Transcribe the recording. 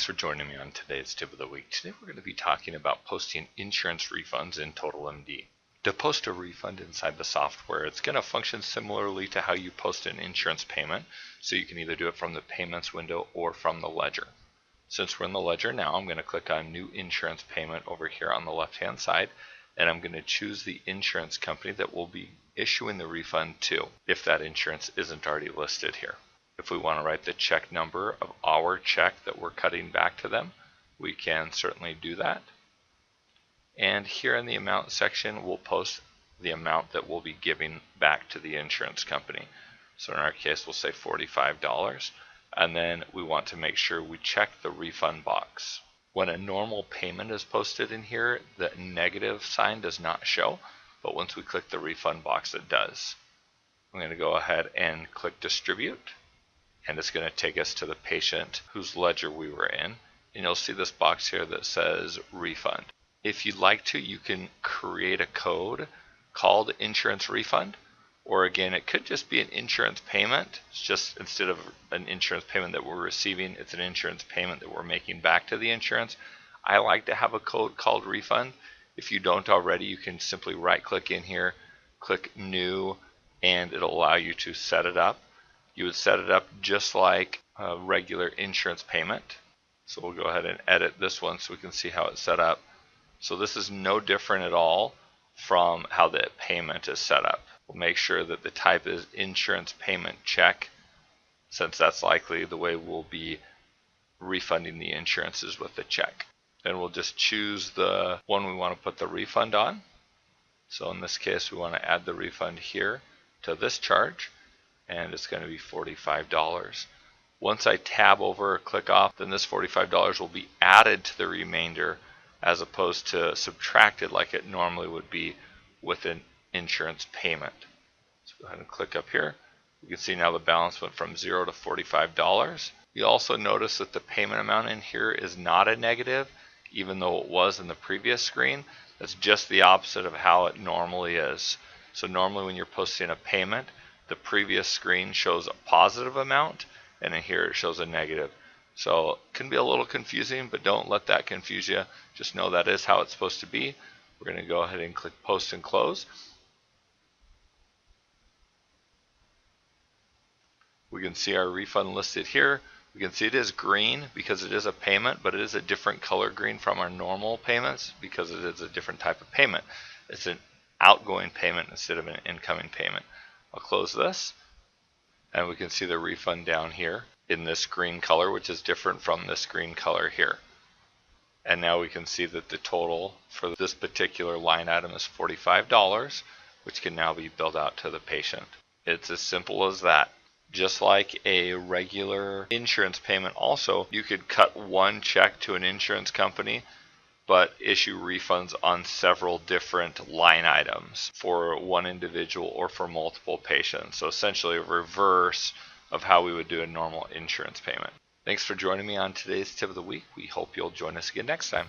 for joining me on today's tip of the week. Today we're going to be talking about posting insurance refunds in TotalMD. To post a refund inside the software, it's going to function similarly to how you post an insurance payment. So you can either do it from the payments window or from the ledger. Since we're in the ledger now, I'm going to click on new insurance payment over here on the left hand side, and I'm going to choose the insurance company that will be issuing the refund to, if that insurance isn't already listed here. If we want to write the check number of our check that we're cutting back to them, we can certainly do that. And here in the amount section, we'll post the amount that we'll be giving back to the insurance company. So in our case, we'll say $45. And then we want to make sure we check the refund box. When a normal payment is posted in here, the negative sign does not show, but once we click the refund box, it does. I'm going to go ahead and click distribute, and it's going to take us to the patient whose ledger we were in, and you'll see this box here that says refund. If you'd like to, you can create a code called insurance refund, or again, it could just be an insurance payment. It's just instead of an insurance payment that we're receiving, it's an insurance payment that we're making back to the insurance. I like to have a code called refund. If you don't already, you can simply right click in here, click new, and it'll allow you to set it up. You would set it up just like a regular insurance payment. So we'll go ahead and edit this one so we can see how it's set up. So this is no different at all from how the payment is set up. We'll make sure that the type is insurance payment check, since that's likely the way we'll be refunding the insurances with the check. Then we'll just choose the one we want to put the refund on. So in this case, we want to add the refund here to this charge, and it's going to be $45. Once I tab over or click off, then this $45 will be added to the remainder as opposed to subtracted like it normally would be with an insurance payment. So go ahead and click up here. You can see now the balance went from $0 to $45. You also notice that the payment amount in here is not a negative, even though it was in the previous screen. That's just the opposite of how it normally is. So normally when you're posting a payment, the previous screen shows a positive amount, and in here it shows a negative. So it can be a little confusing, but don't let that confuse you. Just know that is how it's supposed to be. We're going to go ahead and click post and close. We can see our refund listed here. We can see it is green because it is a payment, but it is a different color green from our normal payments because it is a different type of payment. It's an outgoing payment instead of an incoming payment. I'll close this, and we can see the refund down here in this green color, which is different from this green color here. And now we can see that the total for this particular line item is $45, which can now be billed out to the patient. It's as simple as that. Just like a regular insurance payment also, you could cut one check to an insurance company but issue refunds on several different line items for one individual or for multiple patients. So essentially a reverse of how we would do a normal insurance payment. Thanks for joining me on today's tip of the week. We hope you'll join us again next time.